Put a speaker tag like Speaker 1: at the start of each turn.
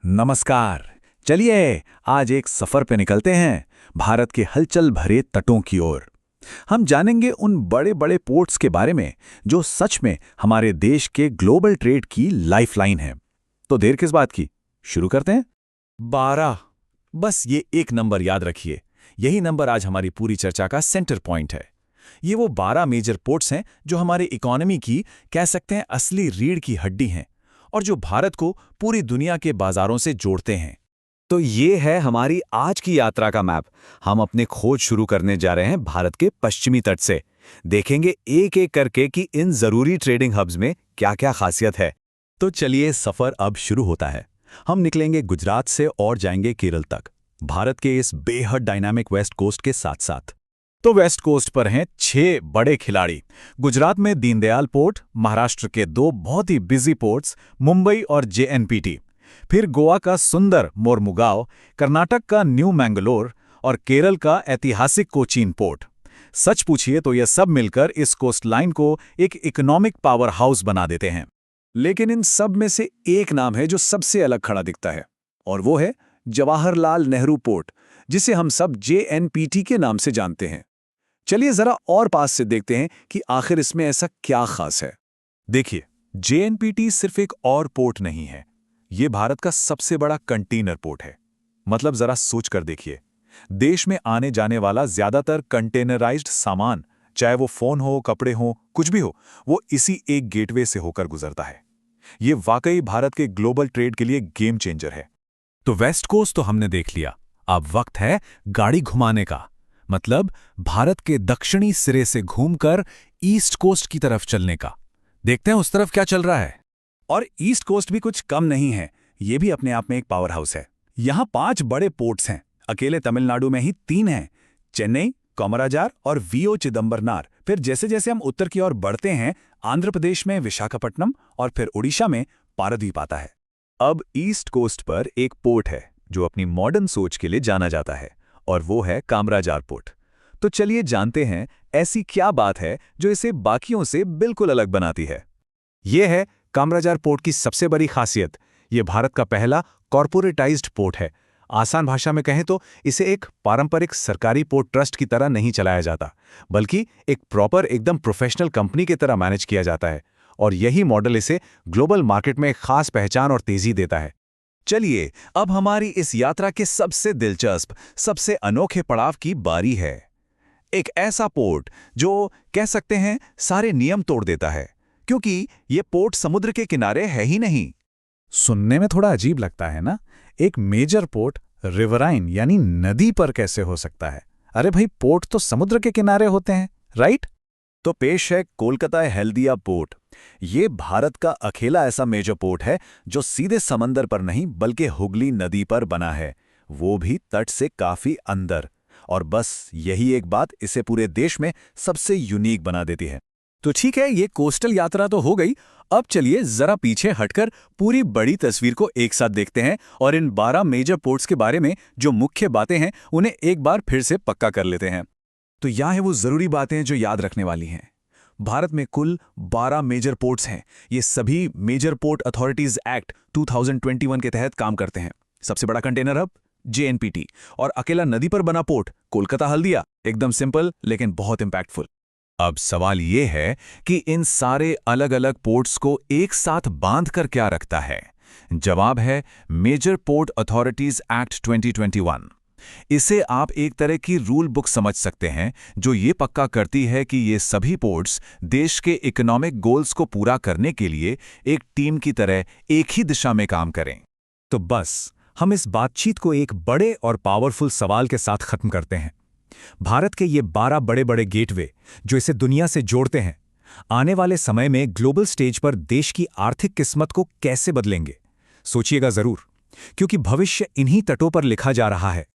Speaker 1: नमस्कार। चलिए आज एक सफर पे निकलते हैं भारत के हलचल भरे तटों की ओर। हम जानेंगे उन बड़े बड़े पोर्ट्स के बारे में जो सच में हमारे देश के ग्लोबल ट्रेड की लाइफलाइन है। तो देर किस बात की, शुरू करते हैं। 12। बस ये एक नंबर याद रखिए, यही नंबर आज हमारी पूरी चर्चा का सेंटर पॉइंट है। ये वो 12 मेजर पोर्ट्स हैं जो हमारे इकोनॉमी की, कह सकते हैं, असली रीढ़ की हड्डी हैं और जो भारत को पूरी दुनिया के बाजारों से जोड़ते हैं।
Speaker 2: तो ये है हमारी आज की यात्रा का मैप। हम अपनी खोज शुरू करने जा रहे हैं भारत के पश्चिमी तट से। देखेंगे एक एक करके कि इन जरूरी ट्रेडिंग हब्स में क्या क्या खासियत है।
Speaker 1: तो चलिए सफर अब शुरू होता है। हम निकलेंगे गुजरात से और जाएंगे केरल तक, भारत के इस बेहद डायनामिक वेस्ट कोस्ट के साथ साथ। तो वेस्ट कोस्ट पर हैं 6 बड़े खिलाड़ी। गुजरात में दीनदयाल पोर्ट, महाराष्ट्र के 2 बहुत ही बिजी पोर्ट्स, मुंबई और जेएनपीटी, फिर गोवा का सुंदर मोरमुगांव, कर्नाटक का न्यू मैंगलोर और केरल का ऐतिहासिक कोचीन पोर्ट। सच पूछिए तो ये सब मिलकर इस कोस्ट लाइन को एक इकोनॉमिक पावर हाउस बना देते हैं। लेकिन इन सब में से एक नाम है जो सबसे अलग खड़ा दिखता है, और वो है जवाहरलाल नेहरू पोर्ट, जिसे हम सब जेएनपीटी के नाम से जानते हैं। चलिए जरा और पास से देखते हैं कि आखिर इसमें ऐसा क्या खास है। देखिए, जेएनपीटी सिर्फ एक और पोर्ट नहीं है, ये भारत का सबसे बड़ा कंटेनर पोर्ट है। मतलब जरा सोच कर देखिए, देश में आने जाने वाला ज्यादातर कंटेनराइज्ड सामान, चाहे वो फोन हो, कपड़े हो, कुछ भी हो, वो इसी एक गेटवे से होकर गुजरता है। ये वाकई भारत के ग्लोबल ट्रेड के लिए गेम चेंजर है। तो वेस्ट कोस्ट तो हमने देख लिया, अब वक्त है गाड़ी घुमाने का। मतलब भारत के दक्षिणी सिरे से घूमकर ईस्ट कोस्ट की तरफ चलने का। देखते हैं उस तरफ क्या चल रहा है। और ईस्ट कोस्ट भी कुछ कम नहीं है, ये भी अपने आप में एक पावर हाउस है। यहाँ 5 बड़े पोर्ट्स हैं। अकेले तमिलनाडु में ही 3 हैं, चेन्नई, कोमराजार और वीओ चिदम्बरनार। फिर जैसे जैसे हम उत्तर की ओर बढ़ते हैं, आंध्र प्रदेश में विशाखापट्टनम और फिर उड़ीसा में पारादीप आता है। अब ईस्ट कोस्ट पर एक पोर्ट है जो अपनी मॉडर्न सोच के लिए जाना जाता है, और वो है कामराजार पोर्ट। तो चलिए जानते हैं ऐसी क्या बात है जो इसे बाकियों से बिल्कुल अलग बनाती है। ये है कामराजार पोर्ट की सबसे बड़ी खासियत। ये भारत का पहला कॉर्पोरेटाइज्ड पोर्ट है। आसान भाषा में कहें तो इसे एक पारंपरिक सरकारी पोर्ट ट्रस्ट की तरह नहीं चलाया जाता, बल्कि एक प्रॉपर, एकदम प्रोफेशनल कंपनी की तरह मैनेज किया जाता है। और यही मॉडल इसे ग्लोबल मार्केट में एक खास पहचान और तेजी देता है। चलिए अब हमारी इस यात्रा के सबसे दिलचस्प, सबसे अनोखे पड़ाव की बारी है। एक ऐसा पोर्ट जो, कह सकते हैं, सारे नियम तोड़ देता है, क्योंकि ये पोर्ट समुद्र के किनारे है ही नहीं। सुनने में थोड़ा अजीब लगता है ना, एक मेजर पोर्ट रिवराइन यानी नदी पर कैसे हो सकता है? अरे भाई, पोर्ट तो समुद्र के किनारे होते हैं, राइट? तो पेश है कोलकाता हल्दिया पोर्ट। ये भारत का अकेला ऐसा मेजर पोर्ट है जो सीधे समंदर पर नहीं बल्कि हुगली नदी पर बना है, वो भी तट से काफी अंदर। और बस यही एक बात इसे पूरे देश में सबसे यूनिक बना देती है। तो ठीक है, ये कोस्टल यात्रा तो हो गई। अब चलिए जरा पीछे हटकर पूरी बड़ी तस्वीर को एक साथ देखते हैं और इन 12 मेजर पोर्ट्स के बारे में जो मुख्य बातें हैं उन्हें एक बार फिर से पक्का कर लेते हैं। तो यहाँ है वो जरूरी बातें जो याद रखने वाली हैं। भारत में कुल 12 मेजर पोर्ट्स हैं। ये सभी मेजर पोर्ट अथॉरिटीज एक्ट 2021 के तहत काम करते हैं। सबसे बड़ा कंटेनर हब जेएनपीटी, और अकेला नदी पर बना पोर्ट कोलकाता हल्दिया। एकदम सिंपल लेकिन बहुत इंपैक्टफुल। अब सवाल ये है कि इन सारे अलग अलग पोर्ट्स को एक साथ बांधकर क्या रखता है? जवाब है मेजर पोर्ट अथॉरिटीज एक्ट 2021। इसे आप एक तरह की रूल बुक समझ सकते हैं जो ये पक्का करती है कि ये सभी पोर्ट्स देश के इकोनॉमिक गोल्स को पूरा करने के लिए एक टीम की तरह एक ही दिशा में काम करें। तो बस हम इस बातचीत को एक बड़े और पावरफुल सवाल के साथ खत्म करते हैं। भारत के ये 12 बड़े बड़े गेटवे जो इसे दुनिया से जोड़ते हैं, आने वाले समय में ग्लोबल स्टेज पर देश की आर्थिक किस्मत को कैसे बदलेंगे? सोचिएगा जरूर, क्योंकि भविष्य इन्हीं तटों पर लिखा जा रहा है।